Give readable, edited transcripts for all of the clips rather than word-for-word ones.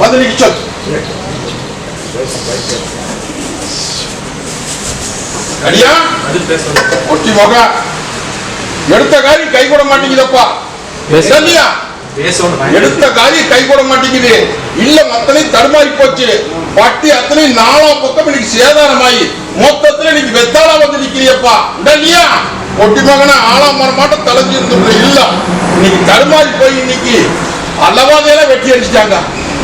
வந்து நிக்க சொல். அடியா ஒட்டி மொக எடுத்த காரியம் கை கூட மாட்டேங்குதப்பா. இல்லையா எடுத்த காரியம் கை கூட மாட்டேங்குது. இல்ல அத்தனையும் தடுமாறி போச்சு. பட்டி அத்தனையும் நாலா பக்கம் இன்னைக்கு சேதாரமாயி மொத்தத்துல இன்னைக்கு வெத்தாளா வந்து நிக்கிறியப்பா. இல்லையா ஒட்டி மகன ஆளாமர மாட்டம் தலைஞ்சிருந்த இல்ல இன்னைக்கு தடுமாறி போய் இன்னைக்கு அல்லவாதையெல்லாம் வெட்டி அடிச்சிட்டாங்க.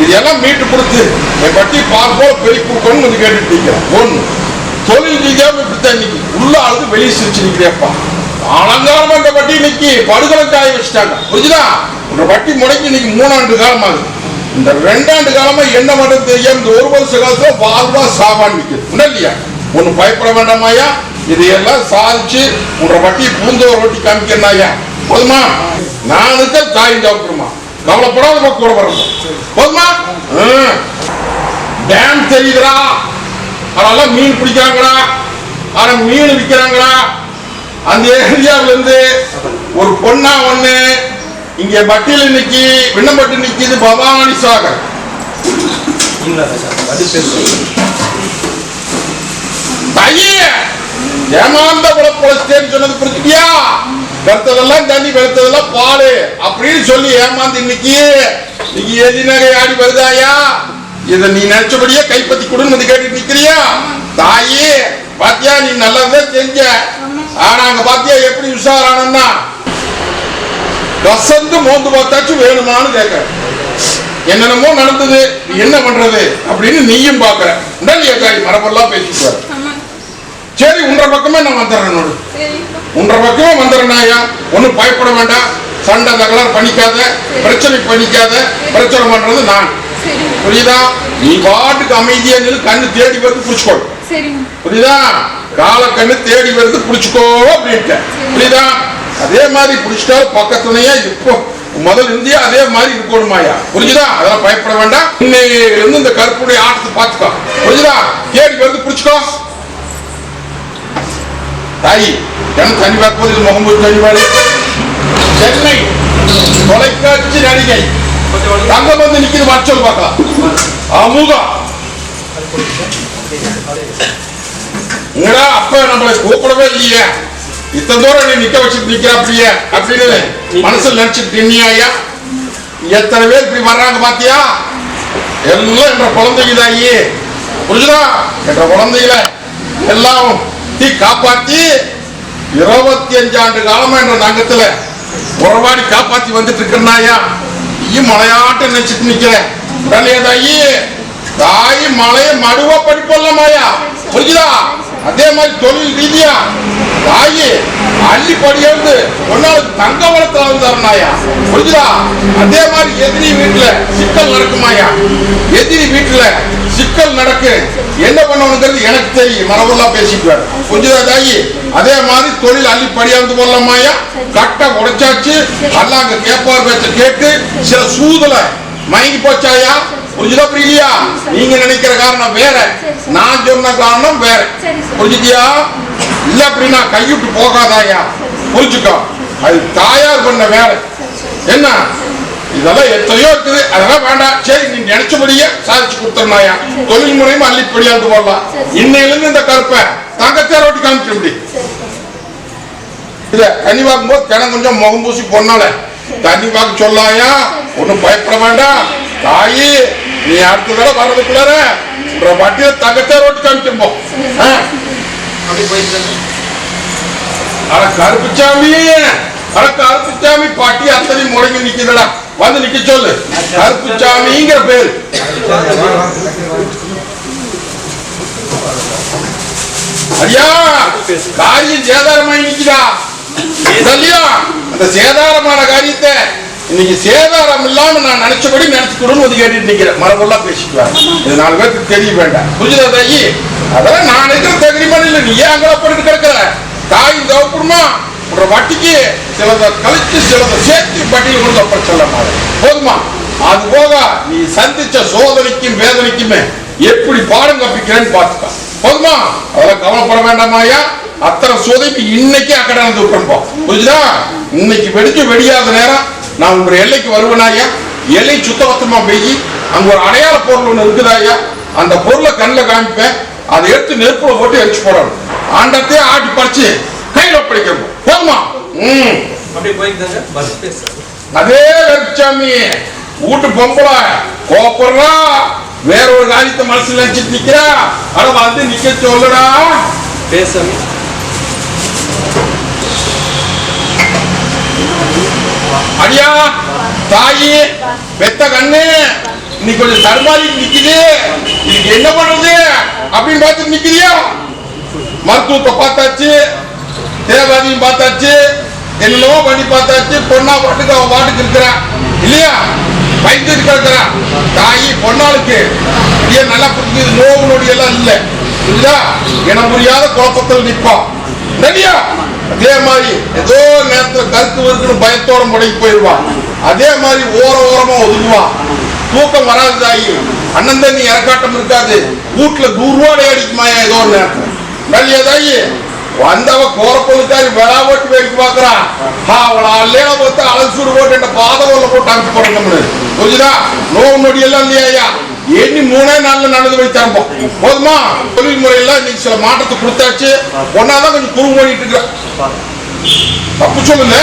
இதெல்லாம் மீட்டு கொடுத்து என் பட்டி பார்ப்போம் பெரிய கொடுக்கணும்னு வந்து கேட்டுட்டு இருக்கிறேன். ஒண்ணு தொழில் ரீதியாக இப்படித்தான் இன்னைக்கு உள்ள ஆளுது வெளியே சிரிச்சு நிக்கிறேப்பா. அலங்காரமா இந்த பட்டி இன்னைக்கு படுகொலை காய வச்சுட்டாங்க. புரிஞ்சுதா? இந்த பட்டி முடங்கி இன்னைக்கு 3 ஆண்டு காலம் ஆகுது. இந்த 2 ஆண்டு காலமா என்ன மட்டும் தெரியும். இந்த 1 வருஷ காலத்துல வாழ்வா சாவான் நிக்குது. இல்லையா ஒண்ணு பயப்பட வேண்டாமாயா. இதையெல்லாம் சாதிச்சு உன்ற பட்டி பூந்தோர் ரொட்டி காமிக்கிறாயா. போதுமா? நான் இருக்க தாய் சாப்பிடுமா கவலைப்படாத கூட வரணும். போதுமா? டேம் தெரியுதுடா. அதெல்லாம் மீன் பிடிக்கிறாங்களா, ஆனா மீன் விற்கிறாங்களா. அந்த ஏரியாவில இருந்து ஒரு பொண்ணா ஒண்ணு இங்க பட்டியல் இன்னைக்கு விண்ணப்பட்டு நிக்குது. பவானி சாகர் ஏமாந்த குலப்பொழச்சேன்னு சொன்னது புரிஞ்சுக்கியா? வெறுத்ததெல்லாம் தண்ணி வெறுத்ததெல்லாம் பாலு அப்படின்னு சொல்லி ஏமாந்து இன்னைக்கு எதிநகை ஆடி வருதாயா. இத நீ நினைச்சபடியே கைப்பற்றி கொடுன்னு வந்து கேட்டு நிக்கிறியா? தாயே பாத்தியா நீ நல்லதான் செஞ்ச. ஆனா அங்க பாத்தியா எப்படி உஷாரானா கசந்து மோந்து பார்த்தாச்சும் வேணுமான்னு கேட்க. என்னென்னமோ நடந்தது என்ன பண்றது அப்படின்னு நீயும் பாக்குற. மரபெல்லாம் பேசிட்டு சரி உன்ற பக்கமே நான் வந்துடுறேன். உன்ற பக்கமே வந்துடுறேனாயா. ஒன்னும் பயப்பட வேண்டாம். சண்டை தகராறு பண்ணிக்காத, பிரச்சனை பண்ணிக்காத. பிரச்சனை பண்றது நான். புரியுதா? நீ பாட்டுக்கு அமைதியா கண்ணு தேடி வருது புடிச்சுக்கோ. புரியுதா? கால கண்ணு தேடி வருது புடிச்சுக்கோ அப்படின்ட்டு. புரியுதா? அதே மாதிரி புடிச்சிட்டா பக்கத்துலயா இப்போ முதல் இந்தியா அதே மாதிரி இருக்கணுமாயா. புரியுதா? அதெல்லாம் பயப்பட வேண்டாம். இன்னைக்கு இருந்து இந்த கருப்புடைய ஆட்டத்தை பார்த்துக்கோ. புரியுதா? தேடி வருது புடிச்சுக்கோ. தாய் எனக்கு தண்ணி பார்க்கும்போது முகம்பூர் தண்ணிபாடு சென்னை தொலைக்காட்சி நடிகை தங்க வந்து நிக்குது. மச்சல் பார்க்கலாம். அமுதா அப்ப நம்மளை கூப்பிடவே இல்லையே. இத்தனை தூரம் நீ நிக்க வச்சுட்டு நிக்கிற அப்படியே அப்படின்னு மனசுல நினைச்சிட்டு நின்னியா. எத்தனை பேர் இப்படி வர்றாங்க பாத்தியா? எல்லாம் என்ற குழந்தைங்க தாயி. புரிஞ்சுதா? என்ற குழந்தைகள எல்லாம் காப்பாத்தி 25 ஆண்டு காலமா என்ற நங்கத்துல உறவாடி காப்பாத்தி வந்துட்டு இருக்கிறாயா. மலையாட்டம் நினைச்சிட்டு நிக்கிறேன். தாயி தாய் மலையை மடுவா படிப்போம்மாயா. புரிஞ்சுதா? அதே மாதிரி தொழில் ரீதியா தாயி அள்ளி படியாது ஒன்னாலும் தங்க வளத்துல வந்தாருனாயா. புரிஞ்சுதா? அதே மாதிரி எதிரி வீட்டுல சிக்கல் நடக்குமாயா. எதிரி வீட்டுல சிக்கல் நடக்கு என்ன பண்ணணுங்கிறது எனக்கு தெரியும். மரபெல்லாம் பேசிட்டு புரிஞ்சுதா தாயி? அதே மாதிரி தொழில் அள்ளி படியாது போடலாமாயா. கட்ட உடைச்சாச்சு. எல்லாம் அங்க கேப்பார் பேச்ச கேட்டு சில சூதல மயங்கி போச்சாயா. புரிஞ்சுதா? புரியலையா? நீங்க நினைக்கிற காரணம் வேற, நான் சொன்ன காரணம் வேற. புரிஞ்சுதியா? இல்ல அப்படின்னா கைவிட்டு போகாதாயா. புரிஞ்சுக்கோ. அது தாயார் பண்ண வேலை. என்ன இதெல்லாம் எத்தனையோ இருக்குது. அதெல்லாம் வேண்டாம். சரி நீ நினைச்சபடியே சாதிச்சு கொடுத்துருந்தாயா. தொழில் முறையும் அள்ளிப்படியாது போடலாம். இன்னையிலிருந்து இந்த கருப்பை தங்கத்தேர் ஓட்டி காமிக்க முடியும். இத தண்ணி பார்க்கும் போது தினம் கொஞ்சம் முகம் பூசி பொண்ணால தண்ணி பார்க்க சொல்லாயா. ஒன்னும் பயப்பட வேண்டாம். தாயி நீ அடுத்த தடவை வர்றதுக்குள்ளார பட்டியல தங்கத்தேர் ஓட்டி காமிக்கும் போ. கருப்புச்சாமி கருப்புச்சாமி பாட்டி அத்தனை முடங்கி நிக்குதுடா. வந்து நிக்க சொல்லு. கருப்புச்சாமிங்கிற பேரு. ஐயா காரியம் சேதாரமாயி நிக்குதா. அந்த சேதாரமான காரியத்தை இன்னைக்கு சேதாரம் இல்லாம நான் நினைச்சபடி நினைச்சுக்கணும்னு வந்து கேட்டுட்டு நிக்கிறேன். மரபெல்லாம் பேசிக்குவாங்க. இது 4 பேருக்கு தெரிய வேண்டாம். புரிஞ்சுதா தாயி? அதெல்லாம் நான் நினைக்கிற தகுதிமான இல்லை. நீ ஏன் அங்கே போட்டு கிடக்குற? தாய் தவப்படுமா உன்ற வட்டிக்கு சிலதை கழிச்சு சிலதை சேர்த்து பட்டியல் கொண்டு அப்ப சொல்ல மாதிரி போதுமா? அது போக நீ சந்திச்ச சோதனைக்கும் வேதனைக்குமே எப்படி பாடம் கற்பிக்கிறேன்னு பார்த்துக்க. போதுமா? அதெல்லாம் கவலைப்பட வேண்டாமாயா. அத்தனை சோதனைக்கு இன்னைக்கு அக்கடை விட்டுருப்போம். புரிஞ்சுதா? இன்னைக்கு வெடிக்க வெடியாத நேரம் நான் உங்க எல்லைக்கு வருவேனாயா. எல்லை சுத்தபத்தமா போய் அங்க ஒரு அடையாள பொருள் ஒண்ணு இருக்குதா ஐயா, அந்த பொருளை கண்ணில் காமிப்பேன், அதை எடுத்து நெருப்புல போட்டு எரிச்சு போடணும். ஆண்டத்தையே ஆட்டி பறிச்சு கையில ஒப்படைக்கணும். போதுமா? அதே கருச்சாமி வீட்டு பொம்பளை கோப்படுறா, வேற ஒரு காரியத்தை மனசுல நினைச்சிட்டு நிக்கிறா. அட வந்து நிக்க சொல்லுடா. பேசாமி அடியா தாயி பெத்த கண்ணு, நீ கொஞ்சம் தர்மாரி நிக்குது, இதுக்கு என்ன பண்றது அப்படின்னு பார்த்து நிக்கிறியா? மருத்துவத்தை பார்த்தாச்சு, தேவாதியும் பார்த்தாச்சு, என்னென்னவோ பண்ணி பார்த்தாச்சு. பொண்ணா பாட்டுக்கு அவன் பாட்டுக்கு இருக்கிறான் இல்லையா, பயந்து இருக்கிறான். தாயி பொண்ணாளுக்கு ஏன் நல்லா புரிஞ்சுது, நோவு நொடி எல்லாம் இல்லை இல்லையா, என முடியாத குழப்பத்தில் நிற்பான் ரெடியா. அதே மாதிரி ஏதோ நேரத்தில் கருத்து இருக்குன்னு பயத்தோட முடங்கி போயிடுவான். அதே மாதிரி ஓரமா ஒதுங்குவான். தூக்கம் வராது தாயி, அண்ணன் தண்ணி இறக்காட்டம் இருக்காது, வீட்டுல 100 ரூபாய் அடிக்குமாயா ஏதோ ஒரு நேரத்தில் நல்லியா தாயி. வந்தவ கோரப்பொழுக்காரி விழா போட்டு வேடிக்கை பாக்குறான். அவளை அல்லையா பார்த்து அழகு சூடு போட்டு என் பாதவல்ல போட்டு அனுப்பி போடணும். புரிஞ்சுதா? நோவு நொடி எல்லாம் இல்லையா, எண்ணி 3 நாள்ல நடந்து போய் தரப்போம். போதுமா? தொழில் முறையில இன்னைக்கு சில மாற்றத்தை கொடுத்தாச்சு. ஒன்னாதான் கொஞ்சம் குறும்பு பண்ணிட்டு இருக்கிற. தப்பு சொல்லுங்க,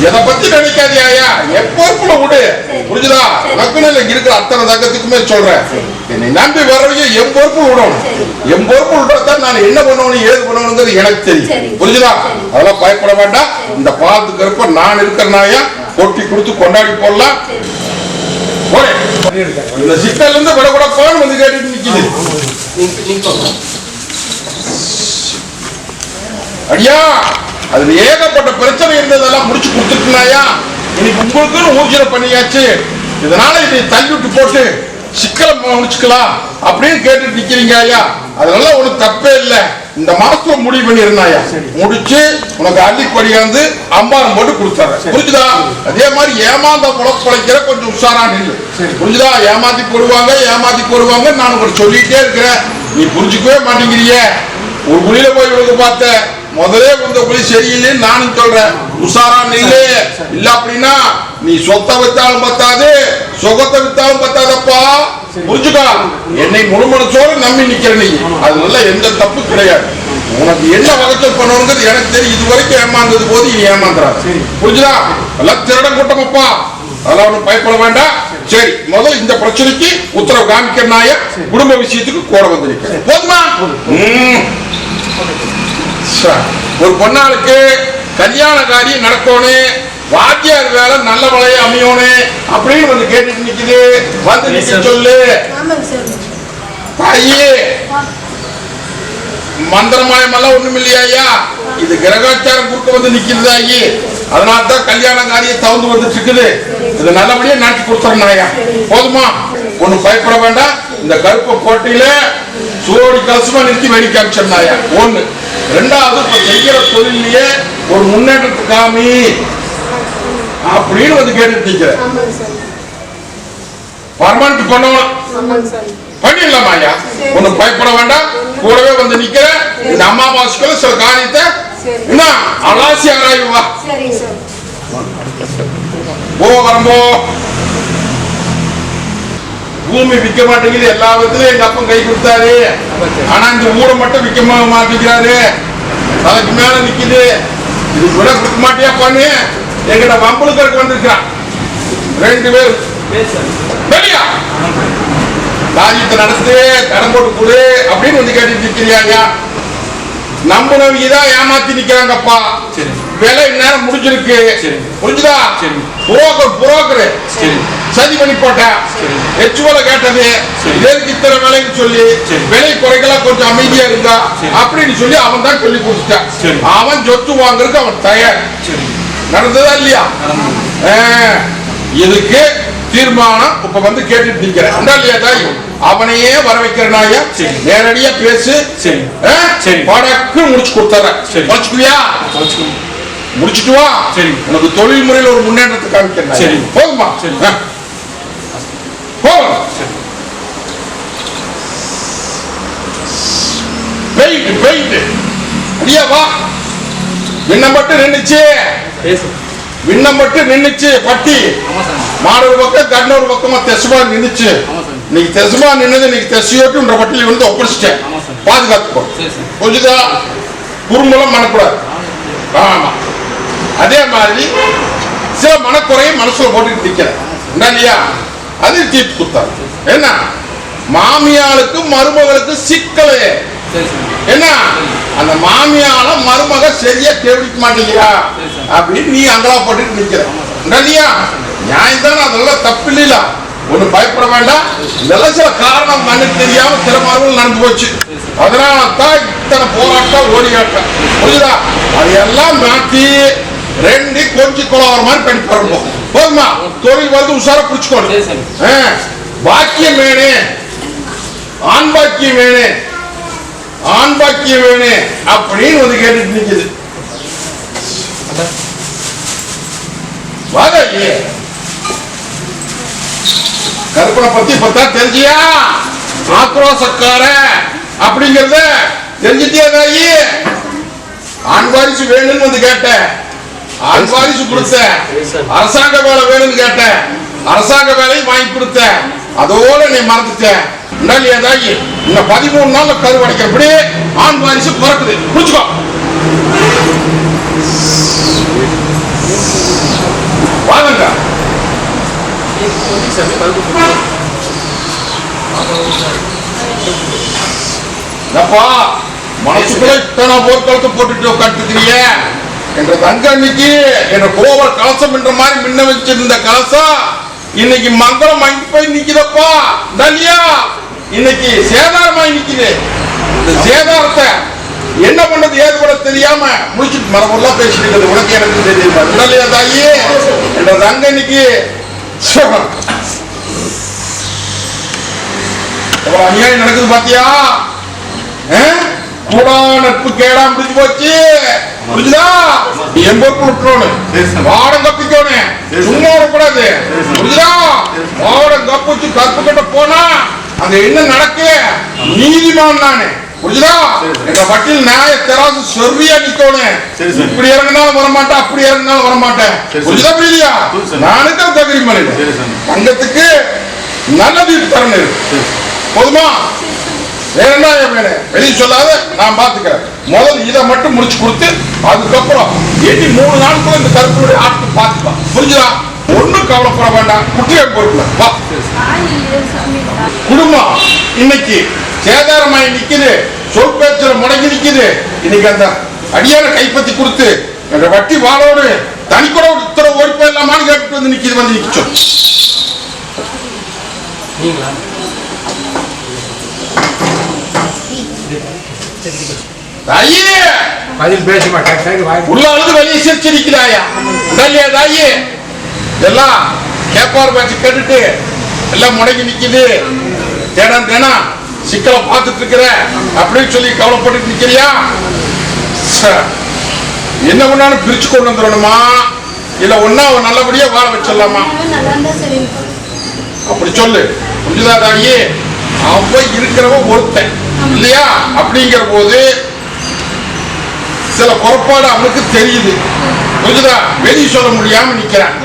எதை பத்தி நினைக்காதியா, என் பொறுப்புல விடு. புரிஞ்சுதா? நக்குன்னு இருக்கிற அத்தனை தக்கத்துக்குமே சொல்றேன், என்னை நம்பி வரவைய என் பொறுப்பு விடணும். என் பொறுப்பு விடுறதான் நான் என்ன பண்ணணும் ஏது பண்ணணுங்கிறது எனக்கு தெரியும். புரிஞ்சுதா? அதெல்லாம் பயப்பட வேண்டாம். இந்த பாலத்துக்கு இருப்ப நான் இருக்கிறனாயா கொட்டி கொடுத்து கொண்டாடி போடலாம். இந்த சிக்கல் இருந்து விடக்கூடாது வந்து கேட்டுட்டு நிக்குது. அடியா அதுல ஏகப்பட்ட பிரச்சனை இருந்ததெல்லாம் முடிச்சு கொடுத்துருக்கனாயா, இன்னைக்கு உங்களுக்கு ஊர்ஜனை பண்ணியாச்சு. இதனால இதை தள்ளிவிட்டு போட்டு சிக்கலை முடிச்சுக்கலாம் அப்படின்னு கேட்டுட்டு நிக்கிறீங்க ஐயா. அதனால உனக்கு தப்பே இல்லை. இந்த மாசத்துல முடிவு பண்ணிருந்தாயா, முடிச்சு உனக்கு அள்ளி படியாந்து அம்பாரம் போட்டு கொடுத்தாரு. புரிஞ்சுதா? அதே மாதிரி ஏமாந்த குழைக்கிற கொஞ்சம் உஷாரான இல்லை. புரிஞ்சுதா? ஏமாத்தி போடுவாங்க நான் உங்களுக்கு சொல்லிட்டே இருக்கிறேன், நீ புரிஞ்சுக்கவே மாட்டேங்கிறிய. ஒரு குழியில போய் விழுந்து பார்த்த முதலே இந்த குழி சரியில்லைன்னு நானும் சொல்றேன். உஷாரான் இல்லை இல்ல அப்படின்னா நீ சொத்தை வித்தாலும் பத்தாது, சொகத்தை வித்தாலும் பத்தாதப்பா. புரிஞ்சுக்கா? என்னை முழுமனசோடு நம்பி நிக்கிற நீ, அதனால எந்த தப்பு கிடையாது. உனக்கு என்ன வகைச்சல் பண்ணணுங்கிறது எனக்கு தெரியும். இது வரைக்கும் ஏமாந்தது போது நீ ஏமாந்துறாரு. புரிஞ்சுதா? எல்லாம் திருட கூட்டமப்பா, அதெல்லாம் ஒன்றும் பயப்பட வேண்டாம். சரி, முதல்ல இந்த பிரச்சனைக்கு உத்தரவு காமிக்கிறனாய குடும்ப விஷயத்துக்கு கூட வந்திருக்க போதுமா? ஒரு பொண்ணாளுக்கு கல்யாண காரியம் நடக்கணும், வாத்தியார் வேலை நல்ல வளைய அமையணும் அப்படின்னு வந்து கேட்டுட்டு நிக்குது. வந்து நிக்க சொல்லு தாயே. மந்திரமாயம் எல்லாம் ஒண்ணும் இல்லையா, இது கிரகாச்சாரம் குறுக்க வந்து நிக்கிறது ஆகி. அதனால்தான் கல்யாண காரியம் தவந்து வந்துட்டு இருக்குது. இது நல்லபடியா நடத்தி கொடுத்துறனாயா. போதுமா? ஒண்ணு பயப்பட வேண்டாம். இந்த கருப்பு போட்டியில சோடி கலசமா நிறுத்தி வேடிக்கை காமிச்சிருந்தாயா ஒண்ணு. ரெண்டாவது, இப்ப செய்யற தொழிலே ஒரு முன்னேற்றத்து காமி அப்படின்னு வந்து கேட்டுட்டு நிக்கிற. பர்மனன்ட் பண்ணணும், பண்ணிடலாமாயா. ஒன்னும் பயப்பட வேண்டாம். கூடவே வந்து நிக்கிற. இந்த அமாவாசைக்குள்ள சில காரியத்தை என்ன அலாசி ஆராய்வா. வரம்போ பூமி விற்க மாட்டேங்குது, எல்லா விதத்திலும் எங்க அப்பன் கை கொடுத்தாரு. ஆனா இந்த ஊரை மட்டும் விற்க மாட்டேங்கிறாரு. அதுக்கு மேல நிக்குது. இது விட கொடுக்க மாட்டியா பண்ணு. எங்கிட்ட வம்பளுக்கு வந்திருக்கான் 2 பேர். வெளியா காரியத்தை நடத்து, கடன் போட்டு கொடு அப்படின்னு வந்து கேட்டு நிக்கிறியா. நம்புனவங்கதான் ஏமாத்தி நிக்கிறாங்கப்பா. வேலை நேரம் முடிஞ்சிருக்கு. புரிஞ்சுதா? புரோக்கர் சதி பண்ணி போட்டேன். எச்சுவல கேட்டது எதுக்கு இத்தனை வேலைன்னு சொல்லி விலை குறைக்கலாம், கொஞ்சம் அமைதியா இருந்தா அப்படின்னு சொல்லி அவன் தான் சொல்லி கொடுத்துட்டான். அவன் சொத்து வாங்குறதுக்கு அவன் தயார். நடந்ததா இல்லையா? இதுக்கு தீர்மானம் இப்ப வந்து கேட்டுட்டு நிக்கிறேன். அவனையே வர வைக்கிறனாயா, நேரடியா பேசு. படக்கு முடிச்சு கொடுத்தற. முடிச்சுட்டு வா. உனக்கு தொழில் முறையில் ஒரு முன்னேற்றத்தை காமிக்கிறேன். போதுமா? வா. விண்ணம் மட்டும் நின்னுச்சு, விண்ணம் மட்டும் நின்னுச்சு பட்டி. மாடு ஒரு பக்கம் கண்ண ஒரு பக்கமா தெசுமா நின்றுச்சு. இன்னைக்கு தெசுமா நின்னது இன்னைக்கு தெசையோட்டுன்ற பட்டியல வந்து ஒப்படைச்சிட்டேன். பாதுகாத்துக்கோ. புரிஞ்சுதா? குறும்பலம் பண்ணக்கூடாது. ஆமா. அதே மாதிரி சில மனக்குறையும் மனசுல போட்டுட்டு நிக்கிறேன் இல்லையா? அது தீர்த்து கொடுத்தாரு. என்ன மாமியாளுக்கு மருமகளுக்கு சிக்கலே என்ன? அந்த மாமியால மருமக சரியா கேள்விக்க மாட்டேங்கிறா அப்படின்னு நீ அங்கலா போட்டுட்டு நிக்கிற இல்லையா? நியாயம் தானே, அதெல்லாம் தப்பு இல்ல. ஒண்ணு பயப்பட வேண்டாம். இதெல்லாம் சில காரணம் மண்ணுக்கு தெரியாம சில மரபுகள் நடந்து போச்சு. அதனால தான் இத்தனை போராட்டம் ஓடியாட்டம். புரியுதா? அதையெல்லாம் மாத்தி ரெண்டு கொஞ்சம் குளவர மாதிரி பண்ணி பரப்போம். போதுமா? தொழில் வந்து உஷாரா பிடிச்சுக்கோணும். பாக்கியம் வேணே, ஆண் பாக்கியம் வேணே, ஆண் பாக்கியம் வேணே அப்படின்னு வந்து கேட்டுட்டு நிக்குது. வாதாயே கற்பனை பத்தி பத்தா தெரிஞ்சியா? ஆக்ரோசக்கார அப்படிங்கறத தெரிஞ்சிட்டியா? தாயி ஆண் வாரிசு வேணும்னு வந்து கேட்ட, ஆண் வாரிசு கொடுத்த. அரசாங்க வேலை வேணும்னு கேட்ட, அரசாங்க வேலையும் வாங்கி கொடுத்த. அதோட நீ மறந்துட்ட இல்லையா? தாயி இன்னும் 13 நாள்ல கருவடைக்கிறபடி ஆண் வாரிசு பிறக்குது. புரிச்சுக்கோ. வாங்க மனசுக்குள்ள இத்தனை போர்க்களத்தை போட்டுட்டு உட்காந்துருக்கிறிய என்ற தங்கன்னைக்கு என்ற கோவர் கலசம் என்ற மாதிரி மின்ன வச்சிருந்த கலசம் இன்னைக்கு மங்களம் வாங்கி போய் நிக்குதப்பா. இல்லையா? இன்னைக்கு சேதாரமாய் நிக்குது. இந்த சேதாரத்தை என்ன பண்ணது ஏது பண்ண தெரியாம முடிச்சுட்டு மரபெல்லாம் பேசிட்டு இருக்கிறது உனக்கு எனக்கு தெரியுமா? இல்லையா தாயி என்ற தங்கன்னைக்கு அநியாயம் நடக்குது பாத்தியா? கூட நட்பு கேடா முடிஞ்சு போச்சு. புரிஞ்சுதா? வாடம் கப்பிக்கணும், சும்மா வரக்கூடாது. புரிஞ்சுதா? வாடம் கப்பிச்சு கற்பு கட்ட போனா அங்க என்ன நடக்கு? நீதிமான் நானு. புரிஞ்சுதா? எங்க வட்டில் நியாய தராசு சரியா நிக்கணும். இப்படி இறங்கினாலும் வரமாட்டேன், அப்படி இறங்கினாலும் வரமாட்டேன். புரிஞ்சுதா? புரியலையா? நானுக்கு தகுதி மனித தங்கத்துக்கு நல்லது தரணும் இருக்கு. போதுமா? வேற என்ன வேணும் வெளியே சொல்லாத, நான் பாத்துக்கிறேன். முதல் இதை மட்டும் முடிச்சு கொடுத்து அதுக்கப்புறம் 3 நாளுக்குள்ள இந்த கருப்புடைய ஆட்டு பாத்துக்கலாம். புரிஞ்சுதா? ஒண்ணும் கவலைப்பட வேண்டாம். குட்டியை பொறுக்கல வா. குடும்பம் இன்னைக்கு சேதாரமாய் நிக்குது, சொல் பேச்சுல முடங்கி நிக்குது. இன்னைக்கு அந்த அடியான கைப்பற்றி கொடுத்து என்ற வட்டி வாழோடு தனி கூட உத்தரவு ஓடி போயிடலாமான்னு கேட்டு வந்து நிக்குது. வந்து நிக்க சொல். உள்ள அழுது வெளியே சிரிச்சிருக்கிறாயா? தாயி எல்லாம் கேப்பார் பேச்சு கேட்டுட்டு எல்லாம் முடங்கி நிக்குது. தேடம் தேனா சிக்கலை பார்த்துட்டு இருக்கிற அப்படின்னு சொல்லி கவலைப்பட்டு நிக்கிறியா? என்ன ஒன்னாலும் பிரிச்சு கொண்டு வந்துடணுமா? இல்ல ஒன்னா நல்லபடியா வாழ வச்சிடலாமா? அப்படி சொல்லு. புரிஞ்சுதா தாயி? அவ இருக்கிறவ ஒருத்தன் இல்லையா? அப்படிங்கிற போது சில குறைபாடு அவனுக்கு தெரியுது. புரிஞ்சுதா? வெளியே சொல்ல முடியாம நிக்கிறான்.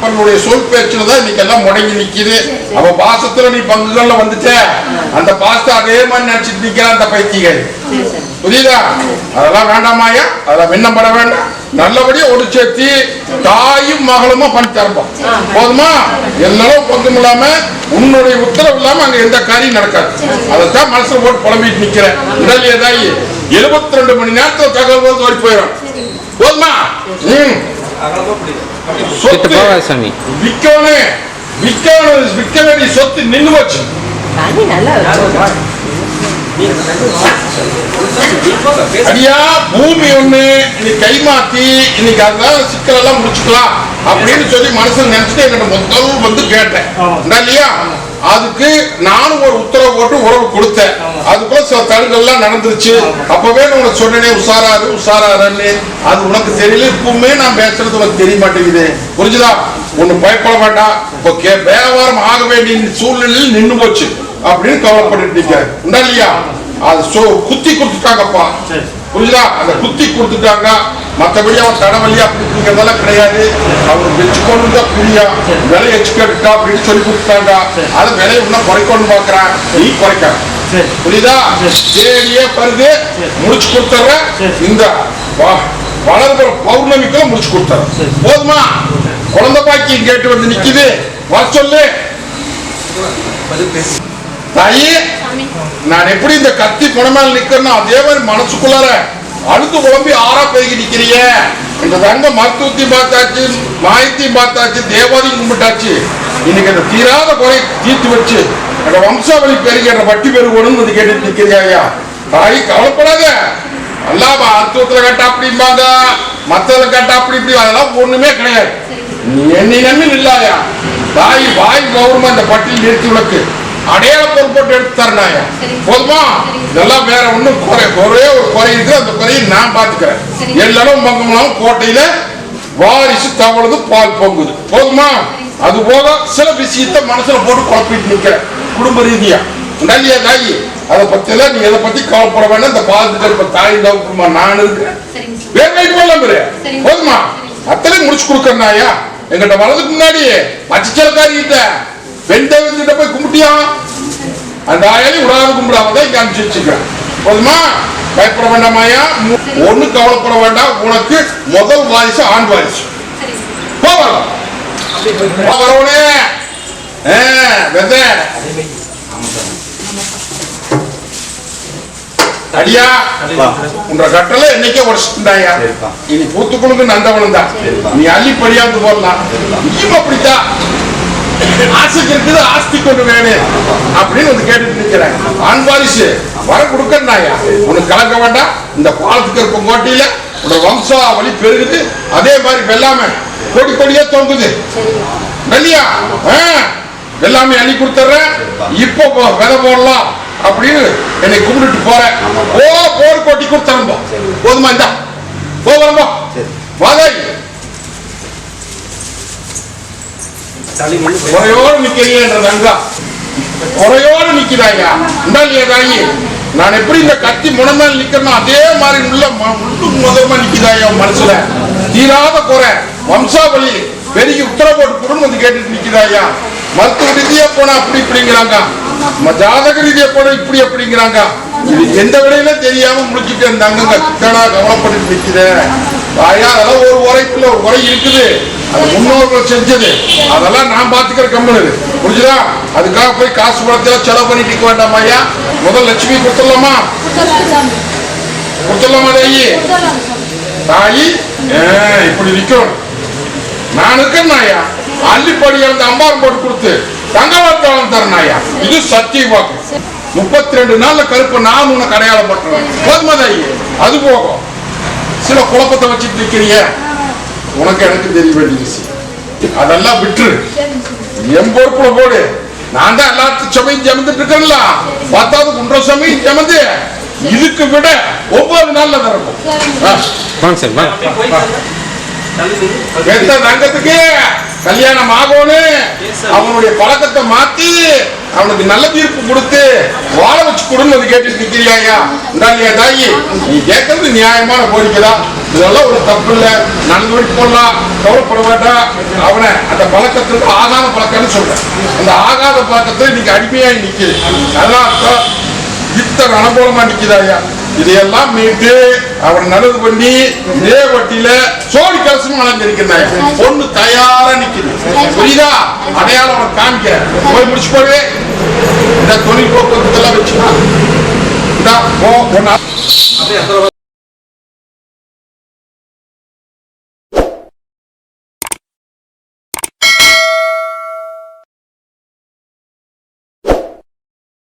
அவனுடைய சொல் பேச்சுல தான் இன்னைக்கு எல்லாம் முடங்கி நிக்குது. அவ பாசத்துல நீ பங்குகள்ல வந்துட்ட, அந்த பாசத்தை அதே மாதிரி நினைச்சிட்டு நிக்கிறான் அந்த பைத்தியங்கள். புரியுதா? அதெல்லாம் வேண்டாமாயா? அதெல்லாம் விண்ணப்பட வேண்டாம். நல்லபடியா ஒரு சேர்த்தி தாயும் மகளுமா பண்ணி தரப்போம். போதுமா? எல்லாரும் பங்கும் இல்லாம உன்னுடைய உத்தரவு இல்லாம அங்க எந்த காரியம் நடக்காது. அதைத்தான் மனசுல போட்டு புலம்பிட்டு நிக்கிறேன். இல்லையா தாயி? 72 மணி நேரத்துல தகவல் போது ஓடி போயிடும். போதுமா? விற்க வேண்டிய சொத்து நின்று போச்சு. அடியா பூமி ஒண்ணு இன்னைக்கு கைமாத்தி இன்னைக்கு அதனால சிக்கல் எல்லாம் முடிச்சுக்கலாம் அப்படின்னு சொல்லி மனசுல நினைச்சிட்டு என்கிட்ட முதல் வந்து கேட்டேன் இல்லையா? அதுக்கு நானும் ஒரு உத்தரவு போட்டு உறவு கொடுத்தேன். அதுக்குள்ள சில தடுகள்லாம் நடந்துருச்சு. அப்பவே உனக்கு சொன்னேனே உஷாராரு உஷாராருன்னு. அது உனக்கு தெரியல. இப்பவுமே நான் பேசுறது உனக்கு தெரிய மாட்டேங்குது. புரிஞ்சுதா? ஒண்ணு பயப்பட வேண்டாம். இப்போ வியாபாரம் ஆக வேண்டிய சூழ்நிலையில் நின்று போச்சு அப்படின்னு கவலைப்பட்டு இல்லையா? அது குத்தி கொடுத்துட்டாங்கப்பா. புரியுதா? அந்த குத்தி கொடுத்துட்டாங்க. மற்றபடி அவன் தடவழி அப்படிங்கிறதெல்லாம் கிடையாது. அவன் வச்சுக்கொண்டு தான் புரியும். விலை எச்சுக்கா அப்படின்னு சொல்லி கொடுத்தாங்க. அதை விலையை இன்னும் குறைக்கணும்னு பாக்குறான். நீ குறைக்க புரியுதா? தேடியே பருது முடிச்சு கொடுத்துற. இந்த வளர்கிற பௌர்ணமிக்குள்ள முடிச்சு கொடுத்துற. போதுமா? குழந்தை பாக்கியம் கேட்டு வந்து நிக்குது. வர சொல்லு தாயி. நான் எப்படி இந்த கத்தி புனமேல நிக்கிறேன்னா அதே மாதிரி மனசுக்குள்ளார அழுத்து குழம்பி ஆறா பெருகி நிக்கிறிய. இந்த தங்க மருத்துவத்தையும் பார்த்தாச்சு, மாயத்தையும் பார்த்தாச்சு, தேவாதையும் கும்பிட்டாச்சு. இன்னைக்கு அந்த தீராத குறை தீர்த்து வச்சு அந்த வம்சாவளி பெருகி அந்த வட்டி பெருகணும்னு வந்து கேட்டு நிக்கிறியா தாயி? கவலைப்படாத. நல்லா மருத்துவத்துல கேட்டா அப்படிம்பாங்க, மத்ததுல கேட்டா அப்படி இப்படி, அதெல்லாம் ஒண்ணுமே கிடையாது. நீ என்னை நம்பி நில்லாயா தாய். வாய் கௌரவமா இந்த பட்டியல் நிறுத்தி உனக்கு அடையாள பொறுப்போட்டு எடுத்து தரனாயா. போதுமா? இதெல்லாம் வேற ஒண்ணும் ஒரே ஒரு குறை இருக்கு. அந்த குறையை நான் பாத்துக்கிறேன். எல்லாரும் பங்கம்லாம் கோட்டையில வாரிசு தவழுது, பால் பொங்குது. போதுமா? அது போக சில விஷயத்த மனசுல போட்டு குழப்பிட்டு நிக்கிற குடும்ப ரீதியா நல்லியா தாயி. அதை பத்தி எல்லாம் நீ எதை பத்தி கவலைப்பட வேண்டாம். இந்த பாதுகாப்பு தாய் தவப்புமா நான் இருக்கிறேன். போதுமா? அத்தனை முடிச்சு கொடுக்கறனாயா. எங்கிட்ட வளர்றதுக்கு முன்னாடி பச்சைச்சலக்காரிட்ட பெண் தெய்வத்திட்ட போய் கும்பிட்டியா? அந்த ஆயாலையும் விடாது கும்பிடாமதான் இங்க அனுப்பிச்சு வச்சுக்கிறேன். போதுமா? பயப்பட வேண்டாமாயா. ஒண்ணு கவலைப்பட வேண்டாம். உனக்கு முதல் வாரிசு ஆண் வாரிசு. போகலாம் வரவனே அடியா. உன்ற கட்டளை என்னைக்கே உடச்சுட்டாயா. இனி பூத்துக்குழுக்கு நந்தவனம் தான். நீ அள்ளி படியாந்து போடலாம். நீயும் அப்படித்தான். ஆசைக்கு இருக்குது, ஆஸ்தி கொண்டு வேணும் அப்படின்னு வந்து கேட்டுட்டு நிக்கிறேன். ஆண் வாரிசு வர கொடுக்கறாயா. உனக்கு கலக்க வேண்டாம். இந்த பாலத்துக்கு இருக்கும் கோட்டையில உன்னோட வம்சா வழி பெருகுது. அதே மாதிரி வெள்ளாமை கொடி கொடியா தொங்குது. இல்லையா? வெள்ளாமை அள்ளி கொடுத்துறேன். இப்போ விதை போடலாம் அப்படின்னு என்னை கும்பிட்டு போறேன். போர் கொட்டி கொடுத்துறம்போ. போதுமா? இந்த போறம்போ வாதாய் குறையோடு நிக்கிறீங்க. குறையோடு நிக்கிறாயா. தாயி நான் எப்படி இந்த கத்தி முனமேல் நிக்கிறேன் அதே மாதிரி உள்ள முதல்மா நிக்கிறாயா. மனசுல தீராத குறை வம்சாவளி பெரிய உத்தரவு போட்டு கொடுன்னு வந்து கேட்டுட்டு நிக்கிறாயா. மருத்துவ ரீதியா போனா அப்படி இப்படிங்கிறாங்க, ஜாதக ரீதியா போனா இப்படி அப்படிங்கிறாங்க. இது எந்த விடையில தெரியாம முடிச்சுட்டு இருந்தாங்க. கவலைப்பட்டு நிக்கிறேன் தாயா. அதெல்லாம் ஒரு உரைக்குள்ள ஒரு உரை இருக்குது. அது முன்னோர்கள் செஞ்சது. அதெல்லாம் நான் பாத்துக்கிற கம்பெனி. புரிஞ்சுதா? அதுக்காக போய் காசு பணத்தை செலவு பண்ணிட்டு இருக்க வேண்டாமா ஐயா. முதல் லட்சுமி கொடுத்துடலாமா? கொடுத்துடலாமா தாயி? தாயி இப்படி நிக்கணும். நான் இருக்கேன்னாயா. அள்ளிப்படியா அந்த அம்பாரம் போட்டு கொடுத்து தங்கவாத்தாளம் தரனாயா. இது சத்திய வாக்கு. 32 நாள்ல கருப்ப நான் உனக்கு அடையாளம் பண்றேன். போதுமா தாயி? அது போகும். சில குழப்பத்தை வச்சுட்டு நிக்கிறிய. உனக்கு எனக்கு தெரிய வேண்டிய விஷயம் அதெல்லாம் விட்டுரு. என் பொறுப்புல போடு. நான் தான் எல்லாத்தையும் சமயம் ஜமந்துட்டு இருக்கேன்ல. 10வது 1 சமயம் ஜமந்து இதுக்கு விட 9 நாள்ல நடக்கும். ரங்கத்துக்கு கல்யாணம் ஆகணும். அவனுடைய பழக்கத்தை மாத்தி அவனுக்கு நல்ல தீர்ப்பு கொடுத்து வாழ வச்சு கொடுன்னு கேட்டுட்டு நிக்கிறியா. இல்லையா தாயி? நீ கேட்கறது நியாயமான கோரிக்கைதான். இதெல்லாம் ஒரு தப்பு இல்லை. நடந்து போடலாம். கவலைப்பட வேண்டாம். அவனை அந்த பழக்கத்திற்கு ஆகாத பழக்கம்னு சொல்றேன். அந்த ஆகாத பழக்கத்தை இன்னைக்கு அடிமையாய் நிக்குது. அதெல்லாம் இத்தனை அனுகூலமா நிக்குதாயா. இதையெல்லாம் மீட்டு அவன் நல்லது பண்ணி இதே வட்டியில சோடி கலசமும் அலங்கரிக்கிறாய். பொண்ணு தயாரா நிக்குது. புரியுதா? அடையாளம் காமிக்க போய் முடிச்சு போடு. இந்த தொழில் போக்குவரத்து எல்லாம் வச்சுக்கலாம்.